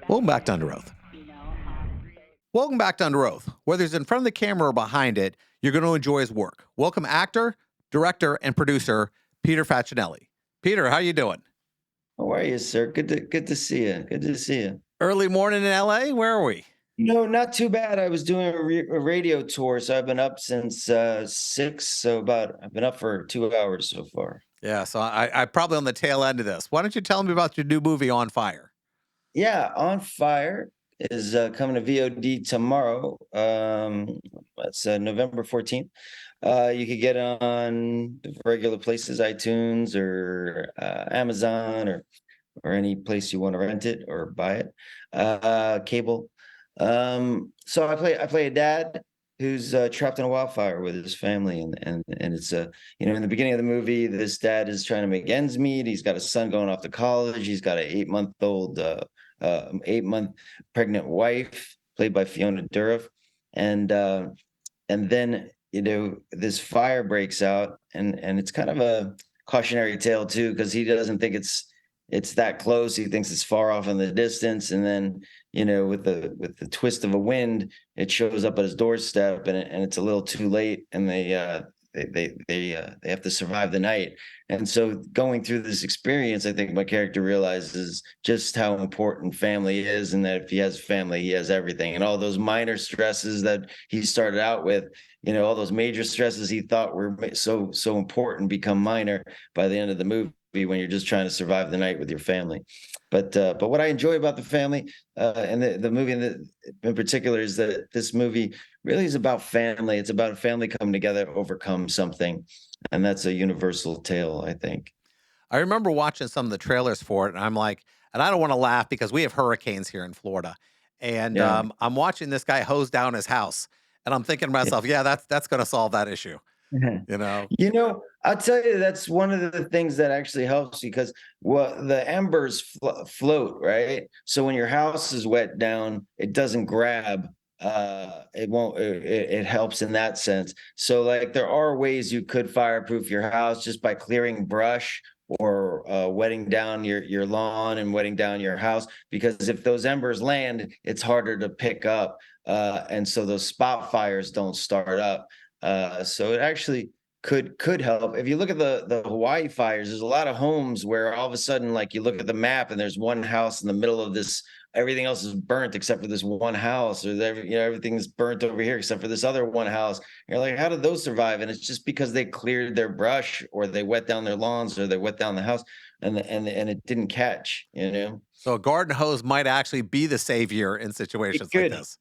Welcome back to Under Oath. Welcome back to Under Oath. Whether it's in front of the camera or behind it, you're going to enjoy his work. Welcome actor, director, and producer, Peter Facinelli. Peter, how you doing? How are you, sir? Good to see you. Good to see you. Early morning in LA? Where are we? No, not too bad. I was doing a radio tour, so I've been up since 6. I've been up for 2 hours so far. Yeah, so I probably on the tail end of this. Why don't you tell me about your new movie, On Fire? Yeah, On Fire is coming to VOD tomorrow. That's November 14th. You could get it on the regular places, iTunes or Amazon or any place you want to rent it or buy it, cable. So I play a dad who's trapped in a wildfire with his family, and it's in the beginning of the movie, this dad is trying to make ends meet. He's got a son going off to college. He's got an 8-month pregnant wife played by Fiona Dourif, and then this fire breaks out, and it's kind of a cautionary tale too, because he doesn't think it's that close. He thinks it's far off in the distance, and then with the twist of a wind, it shows up at his doorstep, and it's a little too late, and they have to survive the night. And so going through this experience, I think my character realizes just how important family is, and that if he has family, he has everything. And all those minor stresses that he started out with, all those major stresses he thought were so important become minor by the end of the movie, when you're just trying to survive the night with your family. But what I enjoy about the family and the movie in particular is that this movie really is about family. It's about a family coming together to overcome something, and that's a universal tale, I think. I remember watching some of the trailers for it, and I'm like, and I don't want to laugh because we have hurricanes here in Florida, and Yeah. I'm watching this guy hose down his house, and I'm thinking to myself, yeah, that's going to solve that issue. I'll tell you, that's one of the things that actually helps, because the embers float, right? So when your house is wet down, it doesn't grab. It won't. It helps in that sense. So like there are ways you could fireproof your house just by clearing brush or wetting down your lawn and wetting down your house, because if those embers land, it's harder to pick up, and so those spot fires don't start up. So it actually could help. If you look at the Hawaii fires, there's a lot of homes where all of a sudden, like, you look at the map and there's one house in the middle of this, everything else is burnt except for this one house, or everything's burnt over here except for this other one house. You're like, how did those survive? And it's just because they cleared their brush, or they wet down their lawns, or they wet down the house, and it didn't catch. So a garden hose might actually be the savior in situations like this.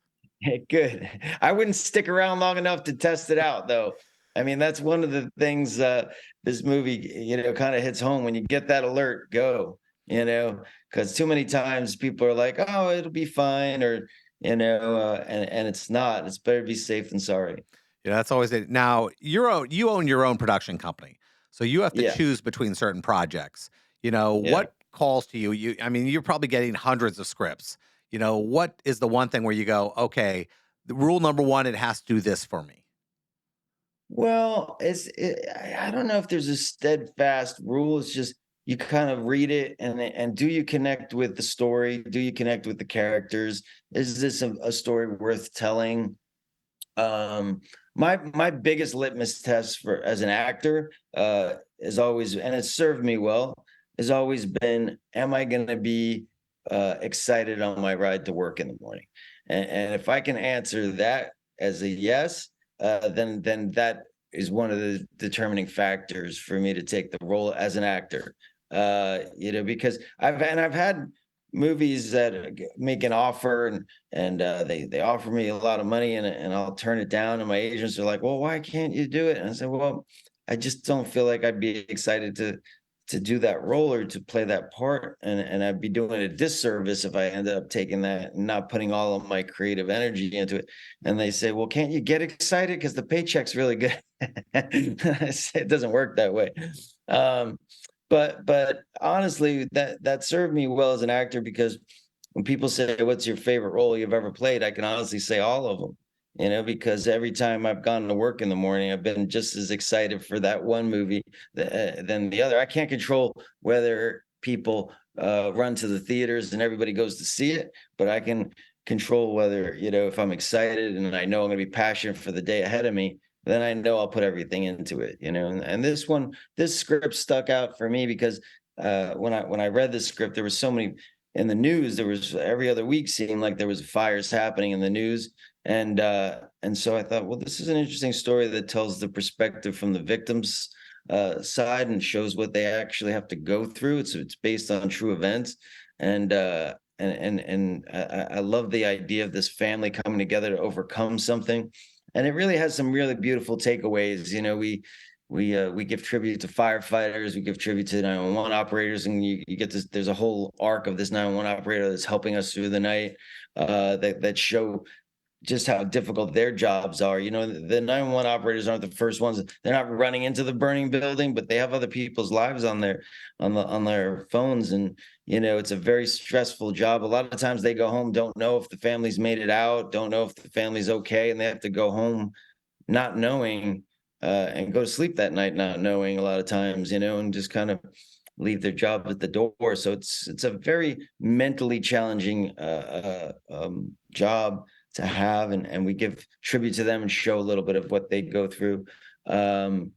Good. I wouldn't stick around long enough to test it out, though. I mean, that's one of the things this movie, kind of hits home. When you get that alert, go, because too many times people are like, oh, it'll be fine, or, and it's not. It's better to be safe than sorry. Yeah, that's always it. Now, you own your own production company, so you have to choose between certain projects. What calls to you? You're probably getting hundreds of scripts. What is the one thing where you go, okay, the rule number one, it has to do this for me? Well, I don't know if there's a steadfast rule. It's just you kind of read it, and do you connect with the story? Do you connect with the characters? Is this a story worth telling? My biggest litmus test for as an actor is always, and it's served me well, has always been, am I going to be excited on my ride to work in the morning? And if I can answer that as a yes, then that is one of the determining factors for me to take the role as an actor. Because I've had movies that make an offer, and they offer me a lot of money, and I'll turn it down, and my agents are like, well, why can't you do it? And I said, well, I just don't feel like I'd be excited to do that role or to play that part, and I'd be doing a disservice if I ended up taking that and not putting all of my creative energy into it. And they say, well, can't you get excited because the paycheck's really good? I say, it doesn't work that way. But honestly, that served me well as an actor, because when people say, what's your favorite role you've ever played, I can honestly say all of them. Because every time I've gone to work in the morning, I've been just as excited for that one movie than the other. I can't control whether people run to the theaters and everybody goes to see it, but I can control whether, if I'm excited and I know I'm going to be passionate for the day ahead of me, then I know I'll put everything into it, and this script stuck out for me because when I read the script, there was so many in the news. There was every other week seemed like there was fires happening in the news, and so I thought, well, this is an interesting story that tells the perspective from the victims side and shows what they actually have to go through. It's based on true events, and I love the idea of this family coming together to overcome something, and it really has some really beautiful takeaways. We give tribute to firefighters, we give tribute to 911 operators, and you get this. There's a whole arc of this 911 operator that's helping us through the night, that show just how difficult their jobs are. The 911 operators aren't the first ones. They're not running into the burning building, but they have other people's lives on their phones. And, it's a very stressful job. A lot of times they go home, don't know if the family's made it out, don't know if the family's okay, and they have to go home not knowing, and go to sleep that night not knowing a lot of times, and just kind of leave their job at the door. So it's a very mentally challenging job to have, and we give tribute to them and show a little bit of what they go through. And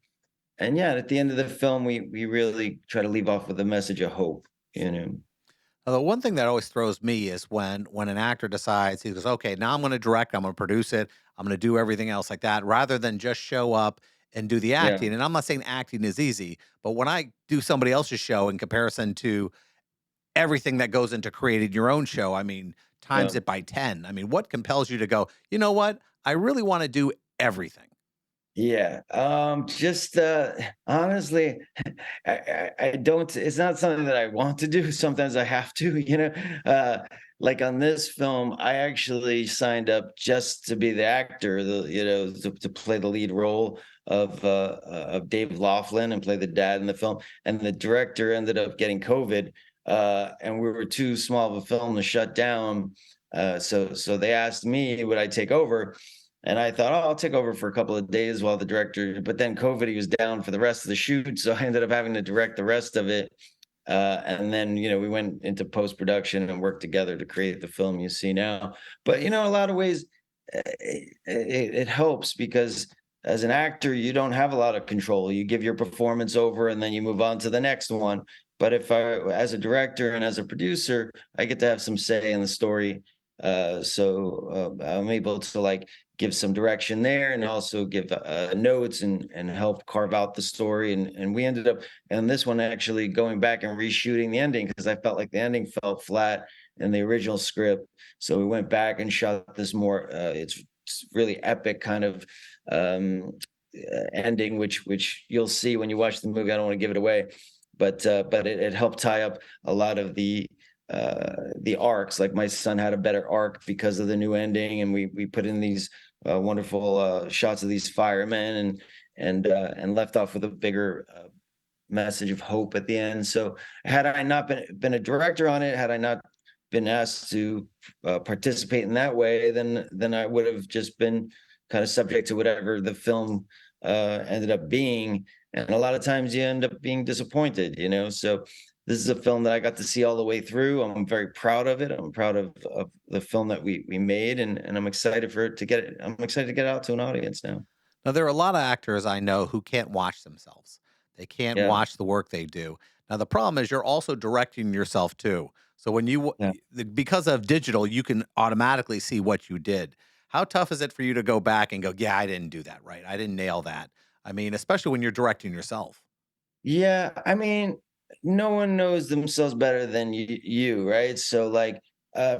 yeah, at the end of the film, we really try to leave off with a message of hope. You know. The one thing that always throws me is when an actor decides he goes, okay, now I'm going to direct, I'm going to produce it, I'm going to do everything else like that, rather than just show up and do the Yeah, acting. And I'm not saying acting is easy, but when I do somebody else's show in comparison to everything that goes into creating your own show, I mean, yeah. times it by 10. I mean, what compels you to go, you know what? I really want to do everything. Yeah, just honestly, I don't. It's not something that I want to do. Sometimes I have to, like on this film, I actually signed up just to be the actor, to play the lead role of Dave Laughlin and play the dad in the film. And the director ended up getting COVID, and we were too small of a film to shut down. So they asked me would I take over, and I thought, oh, I'll take over for a couple of days while the director, but then COVID, he was down for the rest of the shoot. So I ended up having to direct the rest of it. And then, we went into post production and worked together to create the film you see now. But, a lot of ways, it helps because as an actor, you don't have a lot of control. You give your performance over and then you move on to the next one. But as a director and as a producer, I get to have some say in the story. So I'm able to like give some direction there and also give notes and help carve out the story. And we ended up and this one actually going back and reshooting the ending because I felt like the ending felt flat in the original script. So we went back and shot this more. It's really epic kind of ending, which you'll see when you watch the movie. I don't want to give it away, but it helped tie up a lot of the arcs. Like my son had a better arc because of the new ending, and we put in these wonderful shots of these firemen and left off with a bigger message of hope at the end. So had I not been a director on it, had I not been asked to participate in that way, then I would have just been kind of subject to whatever the film ended up being. And a lot of times you end up being disappointed, So this is a film that I got to see all the way through. I'm very proud of it. I'm proud of the film that we made, and I'm excited for it to get it. I'm excited to get it out to an audience now. Now, there are a lot of actors I know who can't watch themselves. They can't Yeah, watch the work they do. Now, the problem is you're also directing yourself too. So when yeah. because of digital, you can automatically see what you did. How tough is it for you to go back and go, yeah, I didn't do that right. I didn't nail that. I mean, especially when you're directing yourself. Yeah, I mean, no one knows themselves better than you, right? So like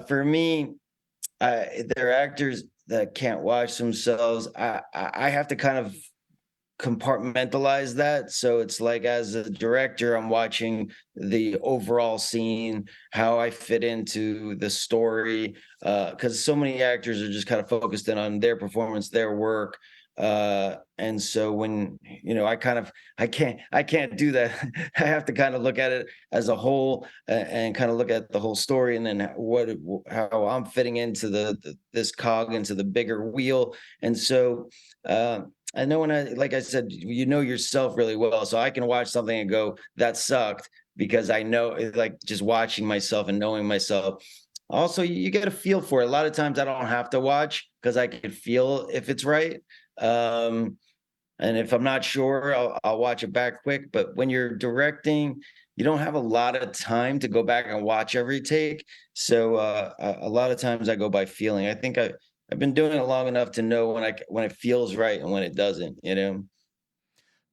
for me, there are actors that can't watch themselves. I have to kind of compartmentalize that. So it's like as a director, I'm watching the overall scene, how I fit into the story. Because so many actors are just kind of focused in on their performance, their work. And so when I can't do that. I have to kind of look at it as a whole and kind of look at the whole story and then how I'm fitting into this cog into the bigger wheel. And so I know like I said, you know yourself really well. So I can watch something and go, that sucked because I know like just watching myself and knowing myself. Also, you get a feel for it. A lot of times I don't have to watch because I can feel if it's right. Um, and if I'm not sure, I'll watch it back quick. But when you're directing, you don't have a lot of time to go back and watch every take. So a lot of times I go by feeling. I think I've been doing it long enough to know when it feels right and when it doesn't. You know.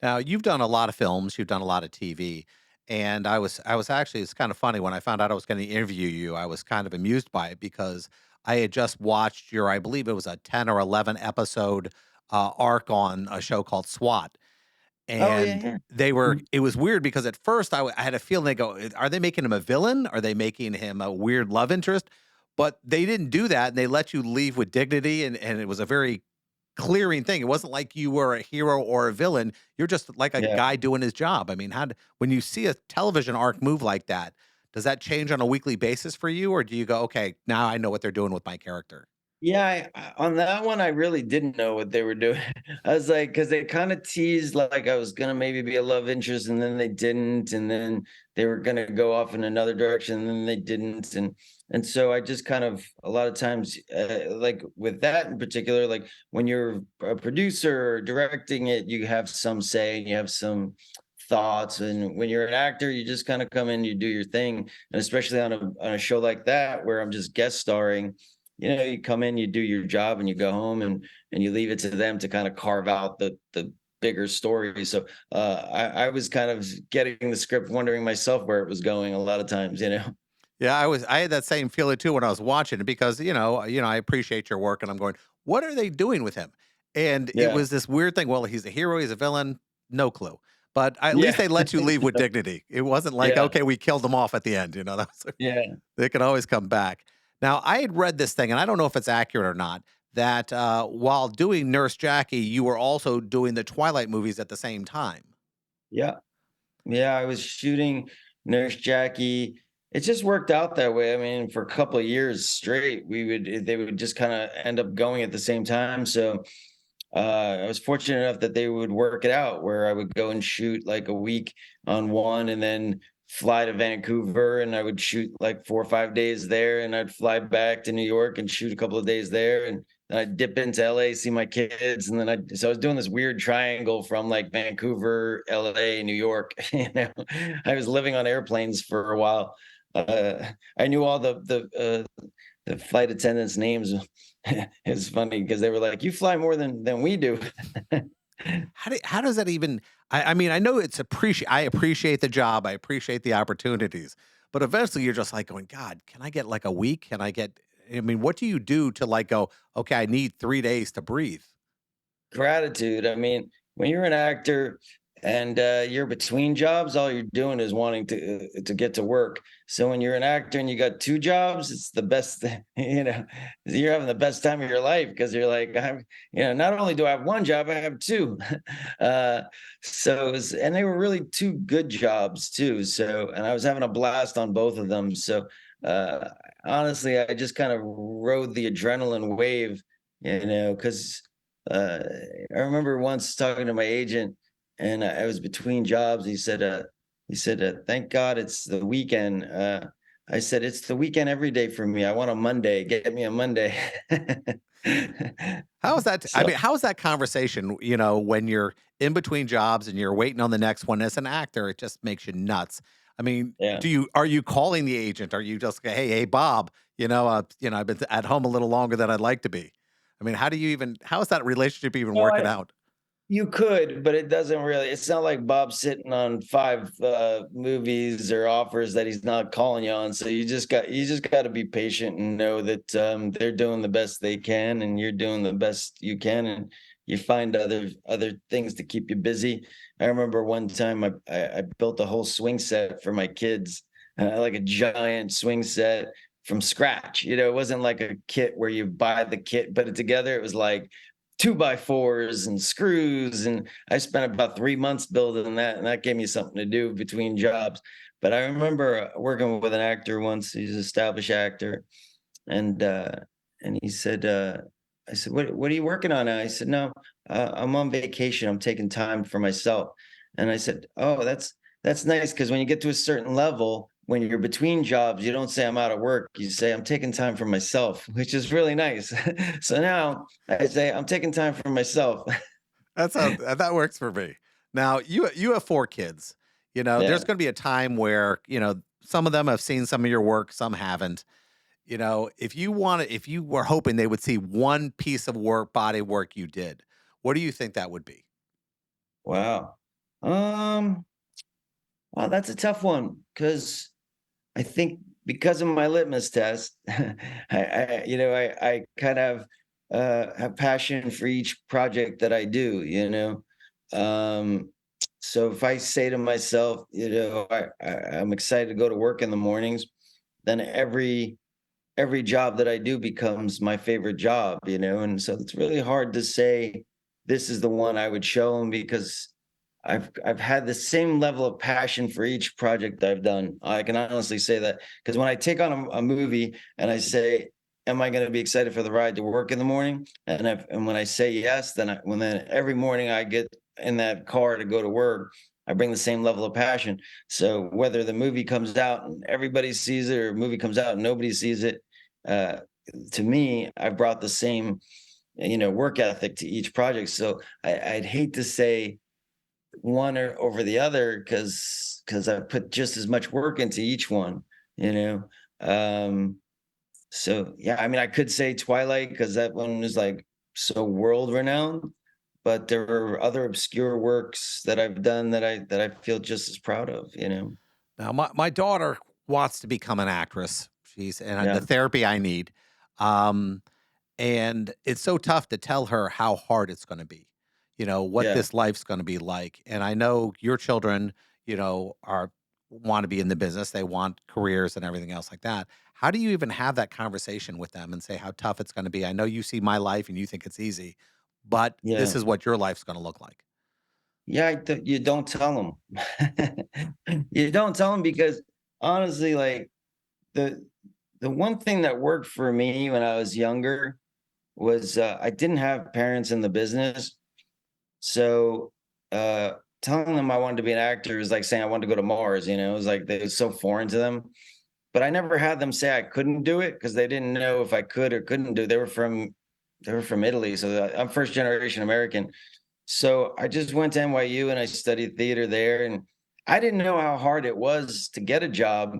Now, you've done a lot of films, you've done a lot of TV, and I was actually it's kind of funny when I found out I was going to interview you, I was kind of amused by it because I had just watched your I believe it was a 10 or 11 episode arc on a show called SWAT. Oh yeah, And yeah. they were Mm. it was weird because at first I had a feeling they go, are they making him a villain? Are they making him a weird love interest? But they didn't do that and they let you leave with dignity and it was a very clearing thing. It wasn't like you were a hero or a villain. You're just like a Yeah. guy doing his job. I mean, when you see a television arc move like that, does that change on a weekly basis for you, or do you go, okay, now I know what they're doing with my character? Yeah, on that one, I really didn't know what they were doing. I was like, because they kind of teased like I was gonna maybe be a love interest, and then they didn't, and then they were gonna go off in another direction, and then they didn't, and so I just kind of a lot of times, like with that in particular, like when you're a producer or directing it, you have some say and you have some thoughts, and when you're an actor, you just kind of come in, you do your thing, and especially on a show like that where I'm just guest starring, you come in, you do your job, and you go home, and you leave it to them to kind of carve out the bigger story. So I was kind of getting the script, wondering myself where it was going a lot of times, you know. Yeah, I had that same feeling too when I was watching it because, I appreciate your work and I'm going, what are they doing with him? And it Yeah, was this weird thing. Well, he's a hero, he's a villain, no clue. But at least yeah, they let you leave with dignity. It wasn't like, yeah, okay, we killed him off at the end. yeah, They can always come back. Now, I had read this thing, and I don't know if it's accurate or not, that while doing Nurse Jackie, you were also doing the Twilight movies at the same time. yeah. Yeah, I was shooting Nurse Jackie. It just worked out that way. I mean, for a couple of years straight, they would just kind of end up going at the same time. So I was fortunate enough that they would work it out where I would go and shoot like a week on one and then fly to Vancouver, and I would shoot like 4 or 5 days there, and I'd fly back to New York and shoot a couple of days there, and then I'd dip into LA, see my kids, and then I was doing this weird triangle from like Vancouver, LA, New York. I was living on airplanes for a while. I knew all the flight attendants' names. It's funny because they were like, "You fly more than we do." How does that even I mean, I know I appreciate the job, I appreciate the opportunities, but eventually you're just like going, God, can I get like a week? Can I get I mean, what do you do to like go, okay, I need 3 days to breathe? Gratitude. I mean, when you're an actor and you're between jobs, all you're doing is wanting to get to work. So when you're an actor and you got two jobs, it's the best thing. You're having the best time of your life because you're like, not only do I have one job, I have two. uh, and they were really two good jobs too. So, and I was having a blast on both of them. So, uh, honestly, I just kind of rode the adrenaline wave, because uh, I remember once talking to my agent, and I was between jobs. Thank God it's the weekend. I said, it's the weekend every day for me. I want a Monday. Get me a Monday. How is that I So mean, how is that conversation, when you're in between jobs and you're waiting on the next one as an actor, it just makes you nuts. I mean, yeah. are you calling the agent? Are you just, hey, Bob, I've been at home a little longer than I'd like to be. I mean, how is that relationship even No, working out? you could, but it doesn't really. It's not like Bob's sitting on five movies or offers that he's not calling you on. So you just got to be patient and know that they're doing the best they can, and you're doing the best you can, and you find other things to keep you busy. I remember one time I built a whole swing set for my kids, like a giant swing set from scratch. It wasn't like a kit where you buy the kit, put it together. It was like 2x4s and screws, and I spent about 3 months building that, and that gave me something to do between jobs. But I remember working with an actor once. He's an established actor, and he said, I said, what are you working on now? He said, no, I'm on vacation. I'm taking time for myself. And I said, oh, that's nice because when you get to a certain level, when you're between jobs, you don't say I'm out of work. You say I'm taking time for myself, which is really nice. So now I say I'm taking time for myself. That's how that works for me. Now, you have 4 kids. There's Yeah. gonna be a time where, some of them have seen some of your work, some haven't. If you were hoping they would see one piece of work, body work you did, what do you think that would be? Wow. Um, wow, that's a tough one because I think because of my litmus test, I kind of have passion for each project that I do. Um, so if I say to myself, I'm excited to go to work in the mornings, then every job that I do becomes my favorite job. And so it's really hard to say this is the one I would show them because I've had the same level of passion for each project I've done. I can honestly say that because when I take on a movie and I say, "Am I going to be excited for the ride to work in the morning?" and when I say yes, then every morning I get in that car to go to work, I bring the same level of passion. So whether the movie comes out and everybody sees it, or a movie comes out and nobody sees it, uh, to me, I brought the same work ethic to each project. So I'd hate to say one or over the other because I put just as much work into each one, you know. Um, so yeah, I mean, I could say Twilight because that one is like so world renowned, but there are other obscure works that I've done that I feel just as proud of, Now, my daughter wants to become an actress. She's and the Yeah, therapy I need. Um, and it's so tough to tell her how hard it's gonna be, what yeah, this life's gonna be like. And I know your children, are wanna be in the business, they want careers and everything else like that. How do you even have that conversation with them and say how tough it's gonna be? I know you see my life and you think it's easy, but this yeah, is what your life's gonna look like. yeah. You don't tell them. You don't tell them because honestly, like the the one thing that worked for me when I was younger was I didn't have parents in the business. So uh, telling them I wanted to be an actor is like saying I wanted to go to Mars. It was like it was so foreign to them. But I never had them say I couldn't do it because they didn't know if I could or couldn't do. They were from Italy, so I'm first generation American. So I just went to NYU and I studied theater there, and I didn't know how hard it was to get a job.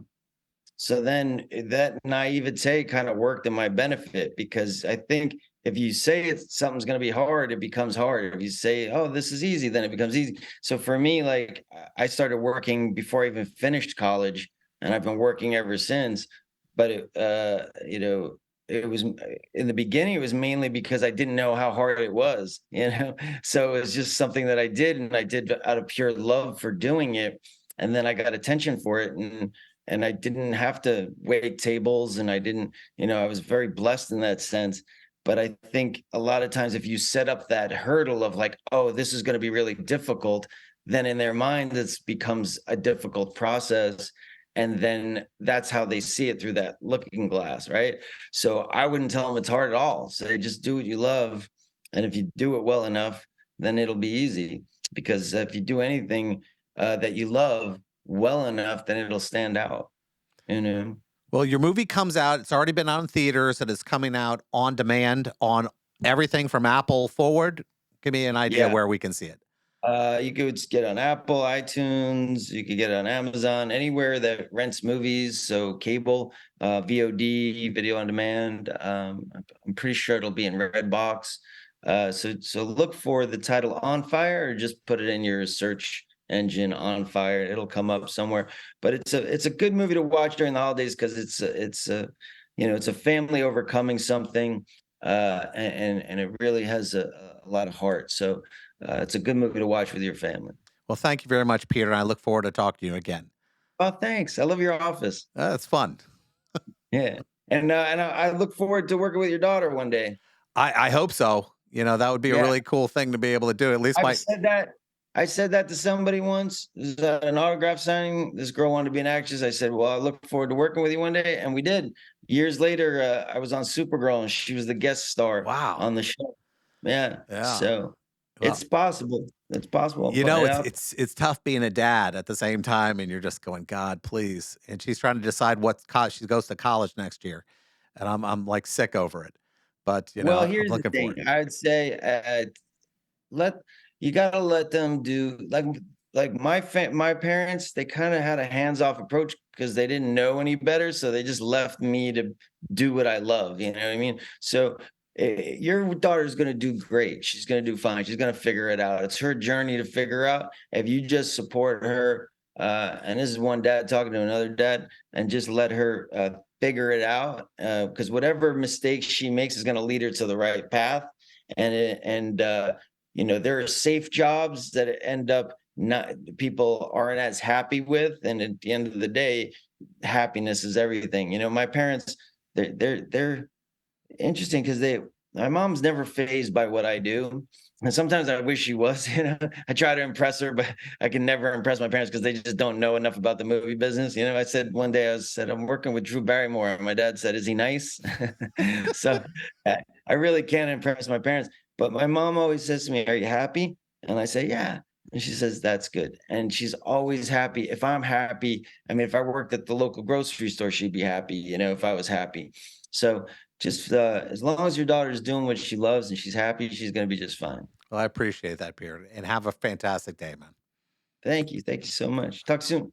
So then that naivete kind of worked in my benefit because I think if you say something's going to be hard, it becomes hard. If you say, "Oh, this is easy," then it becomes easy. So for me, like I started working before I even finished college, and I've been working ever since. But it was in the beginning. It was mainly because I didn't know how hard it was. So it was just something that I did, and I did out of pure love for doing it. And then I got attention for it, and I didn't have to wait tables and I didn't, I was very blessed in that sense. But I think a lot of times if you set up that hurdle of like, oh, this is going to be really difficult, then in their mind it becomes a difficult process. And then that's how they see it through that looking glass, right? So I wouldn't tell them it's hard at all. Say just do what you love. And if you do it well enough, then it'll be easy. Because if you do anything that you love well enough, then it'll stand out. You know? Well, your movie comes out. It's already been out in theaters and it's coming out on demand on everything from Apple forward. Give me an idea Yeah. where we can see it. You could get on Apple, iTunes, you could get it on Amazon, anywhere that rents movies. So cable, VOD, video on demand. I'm pretty sure it'll be in Redbox. So look for the title On Fire or just put it in your search engine On Fire. It'll come up somewhere. But it's a good movie to watch during the holidays because it's a family overcoming something, and it really has a lot of heart. So it's a good movie to watch with your family. Well, thank you very much, Peter. And I look forward to talking to you again. Oh, thanks. I love your office. That's fun. Yeah, and I look forward to working with your daughter one day. I hope so. That would be a Yeah, really cool thing to be able to do. At least I've my said that. I said that to somebody once. It was at an autograph signing. This girl wanted to be an actress. I said, "Well, I look forward to working with you one day," and we did. Years later, I was on Supergirl, and she was the guest star wow. on the show. Yeah, Yeah. so Well, It's possible. It's possible. I'm you putting know, it it's out. it's it's tough being a dad at the same time, and you're just going, "God, please." And she's trying to decide what she goes to college next year, and I'm like sick over it. But Well, I'm here's the looking thing. for it. I would say, let you gotta let them do like my parents, they kinda had a hands-off approach because they didn't know any better, so they just left me to do what I love, you know what I mean? So, your daughter's gonna do great, she's gonna do fine, she's gonna figure it out, it's her journey to figure out. If you just support her, and this is one dad talking to another dad, and just let her, figure it out, because whatever mistakes she makes is gonna lead her to the right path, there are safe jobs that end up not people aren't as happy with, and at the end of the day, happiness is everything. My parents, they're interesting because they my mom's never phased by what I do. And sometimes I wish she was, I try to impress her, but I can never impress my parents because they just don't know enough about the movie business. I said one day, I'm working with Drew Barrymore. And my dad said, is he nice? So I really can't impress my parents. But my mom always says to me, are you happy? And I say, yeah. And she says, that's good. And she's always happy. If I'm happy, I mean, if I worked at the local grocery store, she'd be happy, if I was happy. So just as long as your daughter's doing what she loves and she's happy, she's going to be just fine. Well, I appreciate that, Peter, and have a fantastic day, man. Thank you. Thank you so much. Talk soon.